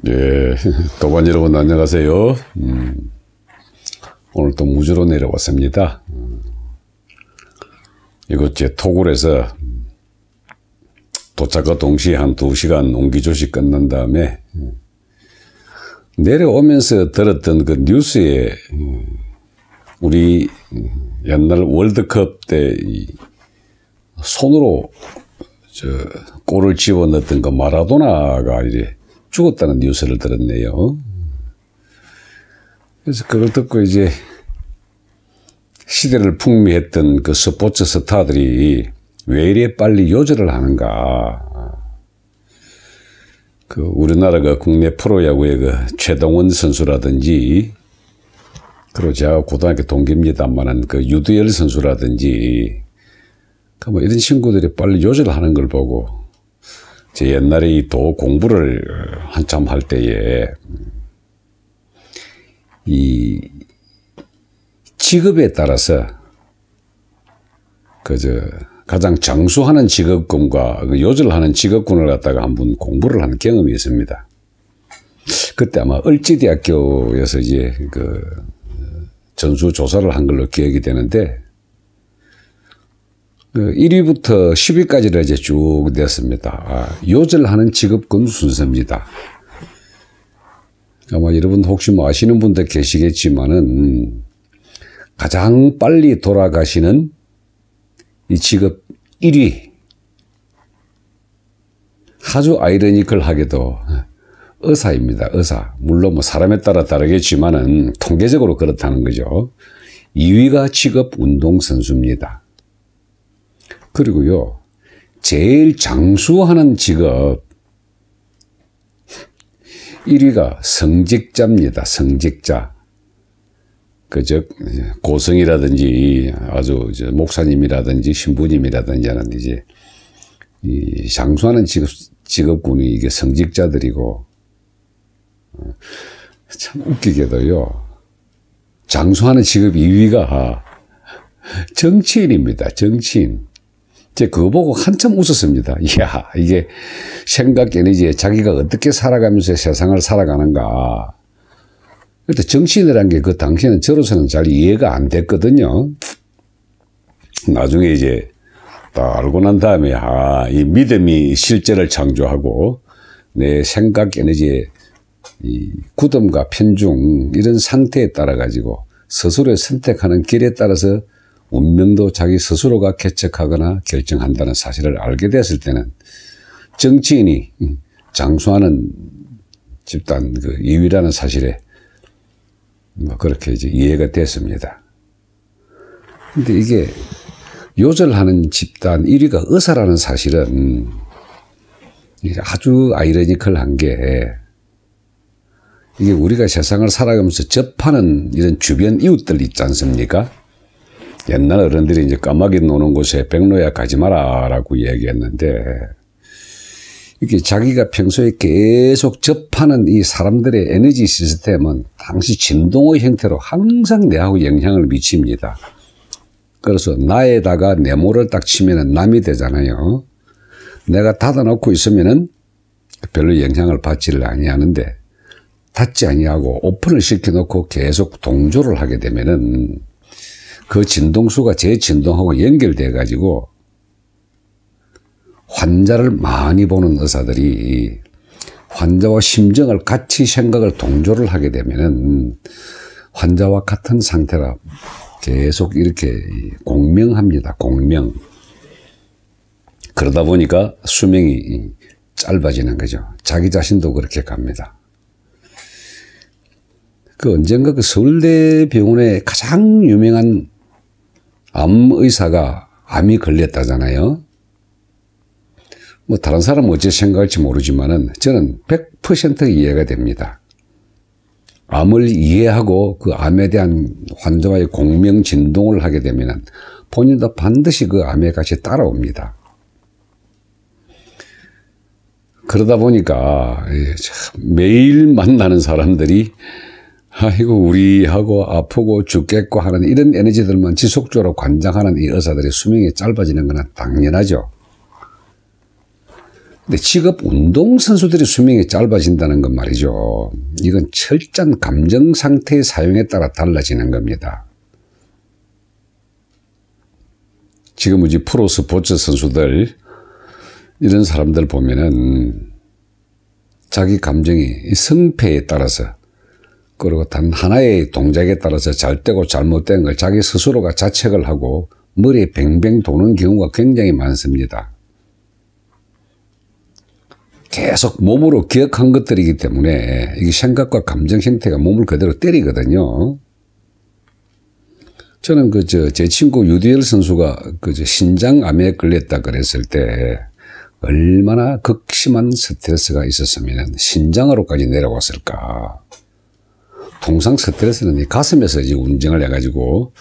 예, 도반 여러분 안녕하세요. 오늘 또 무주로 내려왔습니다. 이곳 제 토굴에서 도착과 동시에 한 2시간 옹기조시 끝난 다음에 내려오면서 들었던 그 뉴스에 우리 옛날 월드컵 때 손으로 골을 집어넣었던 그 마라도나가 이제 죽었다는 뉴스를 들었네요. 그래서 그걸 듣고 이제 시대를 풍미했던 그 스포츠 스타들이 왜 이래 빨리 요절을 하는가. 그 우리나라 그 국내 프로야구의 그 최동원 선수라든지, 그리고 제가 고등학교 동기입니다만은 그 유두열 선수라든지, 그 뭐 이런 친구들이 빨리 요절하는 걸 보고 제 옛날에 이 도 공부를 한참 할 때에 이 직업에 따라서 가장 장수하는 직업군과 그 요절하는 직업군을 갖다가 한번 공부를 한 경험이 있습니다. 그때 아마 을지대학교에서 이제 그 전수조사를 한 걸로 기억이 되는데, 1위부터 10위까지를 이제 쭉 됐습니다. 요절하는 직업군 순서입니다. 아마 여러분 혹시 뭐 아시는 분들 계시겠지만은 가장 빨리 돌아가시는 이 직업 1위. 아주 아이러니컬하게도 의사입니다. 의사. 물론 뭐 사람에 따라 다르겠지만은 통계적으로 그렇다는 거죠. 2위가 직업 운동선수입니다. 그리고요, 제일 장수하는 직업 1위가 성직자입니다. 성직자. 즉 고성이라든지 아주 목사님이라든지 신부님이라든지 하는 이제 이 장수하는 직업군이 이게 성직자들이고, 참 웃기게도요, 장수하는 직업 2위가 정치인입니다. 정치인. 제가 그거 보고 한참 웃었습니다. 이야, 이게 생각 에너지에 자기가 어떻게 살아가면서 세상을 살아가는가. 그때 정치인이라는 게 그 당시에는 저로서는 잘 이해가 안 됐거든요. 나중에 이제 딱 알고 난 다음에, 이 믿음이 실제를 창조하고 내 생각 에너지의 이 굳음과 편중, 이런 상태에 따라 가지고 스스로의 선택하는 길에 따라서 운명도 자기 스스로가 개척하거나 결정한다는 사실을 알게 됐을 때는 정치인이 장수하는 집단 그 2위라는 사실에 뭐 그렇게 이제 이해가 됐습니다. 근데 이게 요절하는 집단 1위가 의사라는 사실은 아주 아이러니컬한 게, 이게 우리가 세상을 살아가면서 접하는 이런 주변 이웃들 있지 않습니까? 옛날 어른들이 이제 까마귀 노는 곳에 백로야 가지 마라 라고 얘기했는데, 이게 자기가 평소에 계속 접하는 이 사람들의 에너지 시스템은 당시 진동의 형태로 항상 내하고 영향을 미칩니다. 그래서 나에다가 네모를 딱 치면은 남이 되잖아요. 내가 닫아놓고 있으면은 별로 영향을 받지를 아니하는데, 닫지 아니하고 오픈을 시켜놓고 계속 동조를 하게 되면은 그 진동수가 제 진동하고 연결돼 가지고 환자를 많이 보는 의사들이 환자와 심정을 같이 생각을 동조를 하게 되면은 환자와 같은 상태라 계속 이렇게 공명합니다. 공명. 그러다 보니까 수명이 짧아지는 거죠. 자기 자신도 그렇게 갑니다. 그 언젠가 그 서울대병원의 가장 유명한 암의사가 암이 걸렸다잖아요. 뭐 다른 사람은 어찌 생각할지 모르지만은 저는 100% 이해가 됩니다. 암을 이해하고 그 암에 대한 환자와의 공명 진동을 하게 되면은 본인도 반드시 그 암에 같이 따라옵니다. 그러다 보니까 매일 만나는 사람들이 아이고 우리하고 아프고 죽겠고 하는 이런 에너지들만 지속적으로 관장하는 이 의사들의 수명이 짧아지는 건 당연하죠. 근데 직업 운동선수들이 수명이 짧아진다는 건 말이죠. 이건 철저한 감정 상태의 사용에 따라 달라지는 겁니다. 지금 이제 프로 스포츠 선수들, 이런 사람들 보면은 자기 감정이 성패에 따라서, 그리고 단 하나의 동작에 따라서 잘되고 잘못된 걸 자기 스스로가 자책을 하고 머리에 뱅뱅 도는 경우가 굉장히 많습니다. 계속 몸으로 기억한 것들이기 때문에 이게 생각과 감정 형태가 몸을 그대로 때리거든요. 저는 제 친구 유디엘 선수가 신장암에 걸렸다 그랬을 때 얼마나 극심한 스트레스가 있었으면 신장으로까지 내려왔을까. 통상 스트레스는 이 가슴에서 이제 운정을 해가지고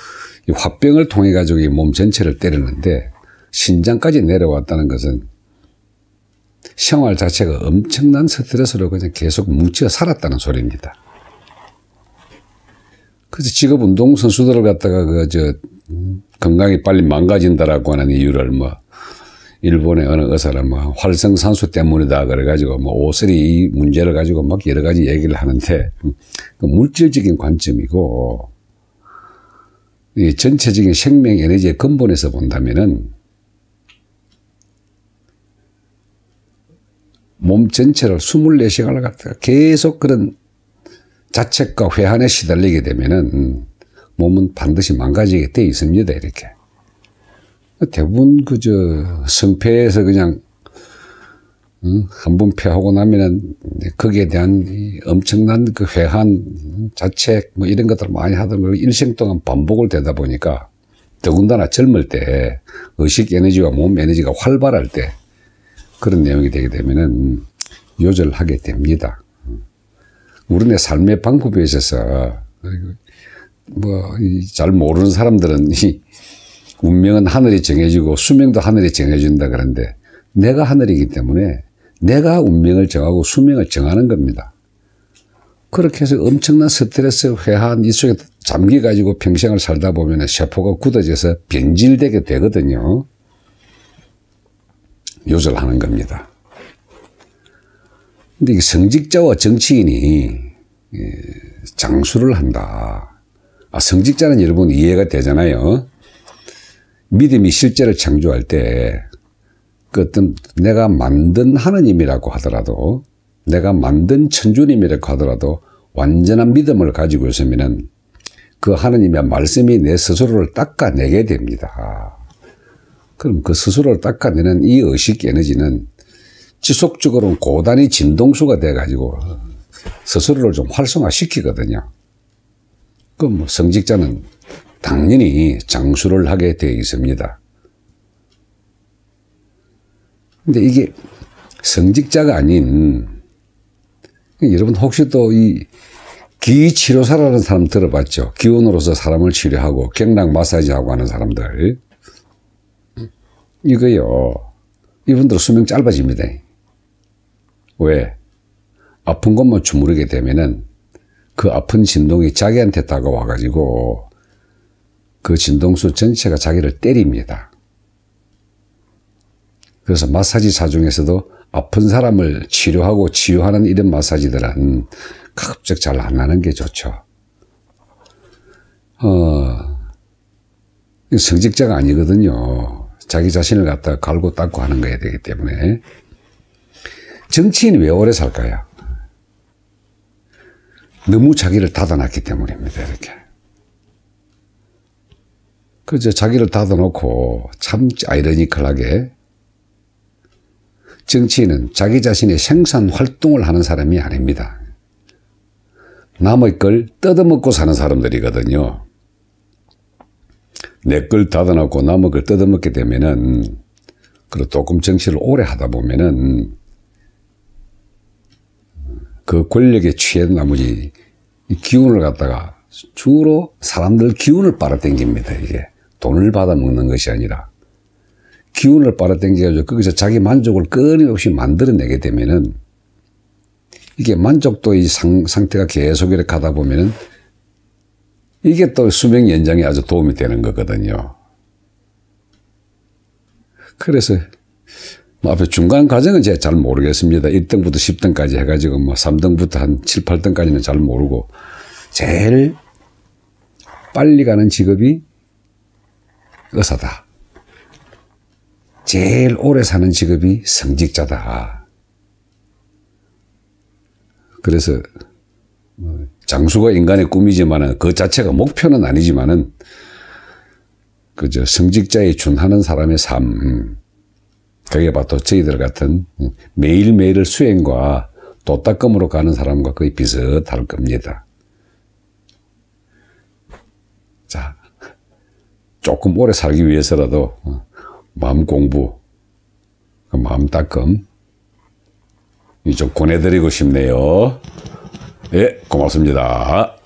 이 화병을 통해 가지고 이 몸 전체를 때리는데, 신장까지 내려왔다는 것은 생활 자체가 엄청난 스트레스로 그냥 계속 뭉쳐 살았다는 소리입니다. 그래서 직업 운동 선수들을 갖다가 건강이 빨리 망가진다라고 하는 이유를 일본의 어느 의사는 활성산소 때문이다 그래가지고 오스리 문제를 가지고 막 여러 가지 얘기를 하는데, 그 물질적인 관점이고, 이 전체적인 생명 에너지의 근본에서 본다면은 몸 전체를 24시간을 갖다가 계속 그런 자책과 회한에 시달리게 되면은 몸은 반드시 망가지게 돼 있습니다, 이렇게. 대부분 성패에서 그냥 한번 패하고 나면은 거기에 대한 엄청난 그 회한, 자책 이런 것들 많이 하던 걸 일생 동안 반복을 되다 보니까, 더군다나 젊을 때 의식 에너지와 몸 에너지가 활발할 때 그런 내용이 되게 되면은 요절하게 됩니다. 우리네 삶의 방법에 있어서 잘 모르는 사람들은 운명은 하늘이 정해지고 수명도 하늘이 정해준다 그러는데, 내가 하늘이기 때문에 내가 운명을 정하고 수명을 정하는 겁니다. 그렇게 해서 엄청난 스트레스, 회한 이 속에 잠겨가지고 평생을 살다 보면 세포가 굳어져서 변질되게 되거든요. 요절하는 겁니다. 근데 성직자와 정치인이 장수를 한다. 성직자는 여러분 이해가 되잖아요. 믿음이 실제를 창조할 때 그 어떤 내가 만든 하느님이라고 하더라도, 내가 만든 천주님이라고 하더라도 완전한 믿음을 가지고 있으면은 그 하느님의 말씀이 내 스스로를 닦아내게 됩니다. 그럼 그 스스로를 닦아내는 이 의식 에너지는 지속적으로 고단위 진동수가 돼가지고 스스로를 좀 활성화시키거든요. 그럼 성직자는 당연히 장수를 하게 되어 있습니다. 근데 이게 성직자가 아닌, 여러분 혹시 또 이 기치료사라는 사람 들어봤죠? 기운으로서 사람을 치료하고 경락 마사지하고 하는 사람들. 이거요, 이분들 수명 짧아집니다. 왜? 아픈 것만 주무르게 되면은 그 아픈 진동이 자기한테 다가와가지고 그 진동수 전체가 자기를 때립니다. 그래서 마사지사 중에서도 아픈 사람을 치료하고 치유하는 이런 마사지들은 가급적 잘 안 하는 게 좋죠. 성직자가 아니거든요. 자기 자신을 갖다가 갈고 닦고 하는 거야 되기 때문에. 정치인이 왜 오래 살까요? 너무 자기를 닫아놨기 때문입니다. 이렇게. 그저 자기를 닫아놓고 참 아이러니컬하게, 정치인은 자기 자신의 생산 활동을 하는 사람이 아닙니다. 남의 걸 뜯어먹고 사는 사람들이거든요. 내 걸 닫아놓고 남의 걸 뜯어먹게 되면은, 그리고 조금 정치를 오래 하다 보면은 그 권력에 취해 나머지 이 기운을 갖다가 주로 사람들 기운을 빨아당깁니다. 이게 돈을 받아먹는 것이 아니라 기운을 빨아당겨가지고 거기서 자기 만족을 끊임없이 만들어내게 되면은, 이게 만족도의 상태가 계속 이렇게 가다 보면은 이게 또 수명 연장에 아주 도움이 되는 거거든요. 그래서 뭐 앞에 중간 과정은 제가 잘 모르겠습니다. 1등부터 10등까지 해가지고 뭐 3등부터 한 7, 8등까지는 잘 모르고 제일 빨리 가는 직업이 의사다. 제일 오래 사는 직업이 성직자다. 그래서 장수가 인간의 꿈이지만은 그 자체가 목표는 아니지만은 그저 성직자에 준하는 사람의 삶, 그게 바로 저희들 같은 매일매일의 수행과 도닦음으로 가는 사람과 거의 비슷할 겁니다. 자, 조금 오래 살기 위해서라도 마음 공부, 마음 닦음 좀 권해드리고 싶네요. 예, 고맙습니다.